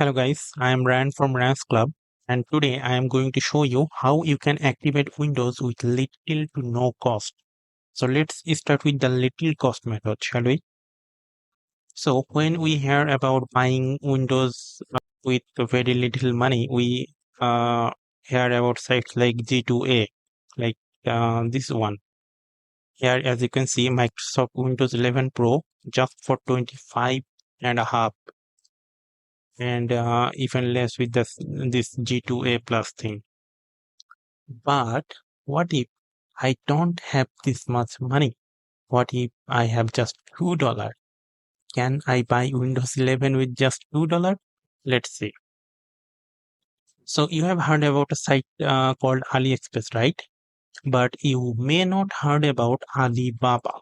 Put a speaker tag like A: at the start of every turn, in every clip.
A: Hello guys, I am Ryan from Ryan's Club, and today I am going to show you how you can activate Windows with little to no cost. So let's start with the little cost method, shall we? So when we hear about buying Windows with very little money, we hear about sites like G2A, like this one. Here, as you can see, Microsoft Windows 11 Pro just for 25 and a half, and even less with this G2A plus thing. But what if I don't have this much money? What if I have just $2? Can I buy Windows 11 with just $2? Let's see. So you have heard about a site called AliExpress, right? But you may not heard about Alibaba.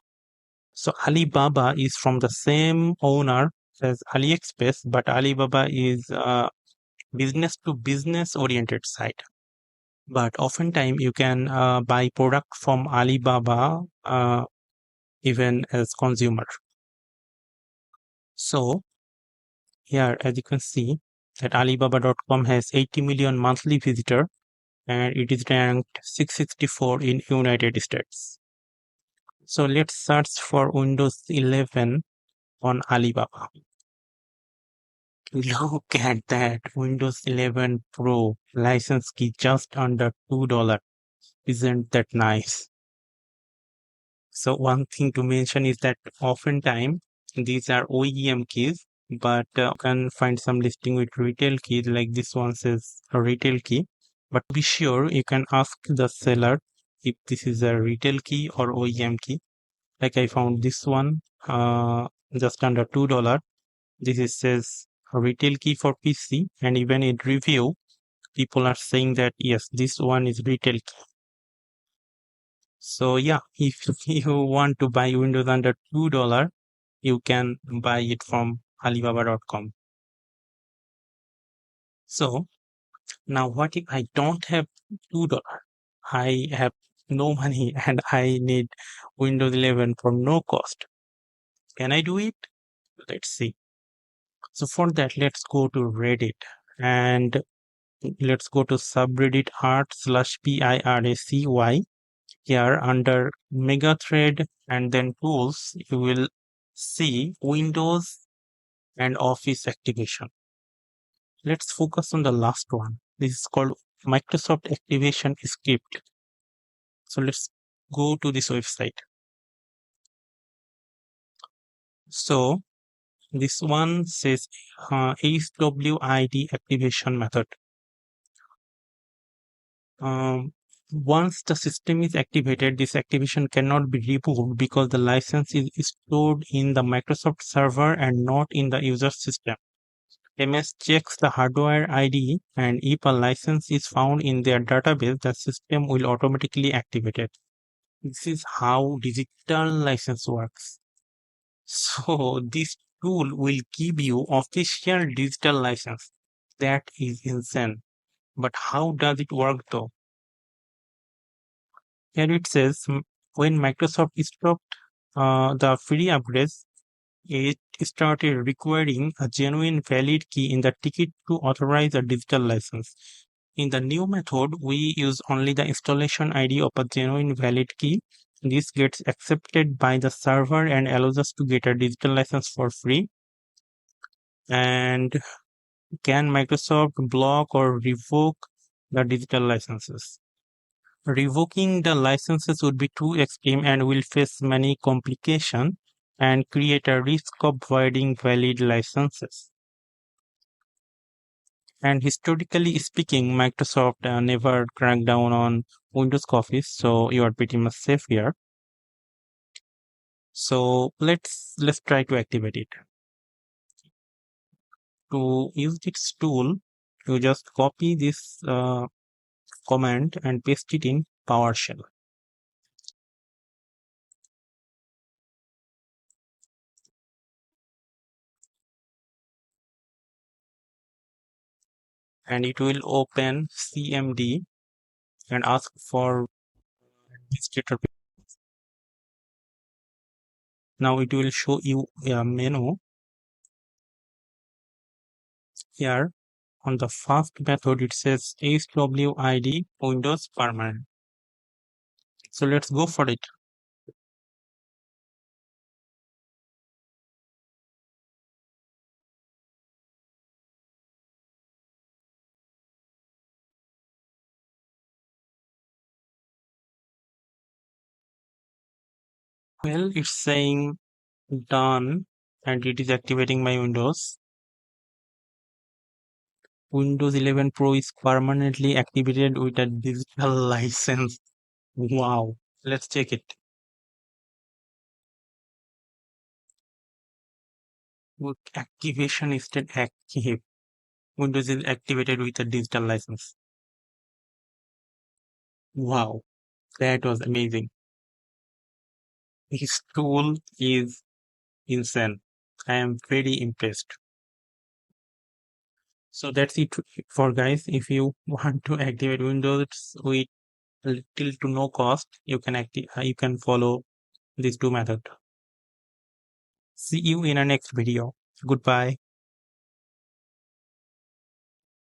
A: So Alibaba is from the same owner as AliExpress, but Alibaba is a business to business oriented site. But oftentimes you can buy product from Alibaba even as consumer. So here, as you can see, that Alibaba.com has 80 million monthly visitor and it is ranked 664 in United States. So let's search for Windows 11 on Alibaba. Look at that Windows 11 Pro license key just under $2. Isn't that nice? So one thing to mention is that oftentimes these are OEM keys, but you can find some listing with retail keys like this one says a retail key. But to be sure, you can ask the seller if this is a retail key or OEM key. Like I found this one just under $2. This is says a retail key for PC, and even in review, people are saying that yes, this one is retail key. So yeah, if you want to buy Windows under $2, you can buy it from Alibaba.com. So now what if I don't have $2? I have no money and I need Windows 11 for no cost. Can I do it? Let's see. So for that, let's go to Reddit and let's go to subreddit r/piracy. Here under mega thread and then tools, you will see Windows and Office activation. Let's focus on the last one. This is called Microsoft Activation Script. So let's go to this website. So this one says HWID activation method. Once the system is activated, this activation cannot be removed because the license is stored in the Microsoft server and not in the user system. MS checks the hardware ID, and if a license is found in their database, the system will automatically activate it. This is how digital license works. So this tool will give you official digital license. That is insane. But how does it work though? Here it says when Microsoft stopped the free upgrades, it started requiring a genuine valid key in the ticket to authorize a digital license. In the new method, we use only the installation ID of a genuine valid key. This gets accepted by the server and allows us to get a digital license for free. And can Microsoft block or revoke the digital licenses? Revoking the licenses would be too extreme and will face many complications and create a risk of voiding valid licenses. And historically speaking, Microsoft never cracked down on Windows Office, so you are pretty much safe here. So let's try to activate it. To use this tool, you just copy this command and paste it in PowerShell. And it will open CMD and ask for administrator. Now it will show you a menu Here on the first method, it says SWID Windows Permanent. So let's go for it. Well, it's saying done and it is activating my Windows. Windows 11 Pro is permanently activated with a digital license. Wow. Let's check it. With activation is still active. Windows is activated with a digital license. Wow. That was amazing. This tool is insane. I am very impressed. So that's it for guys. If you want to activate Windows with little to no cost, you can follow these two methods. See you in our next video. Goodbye.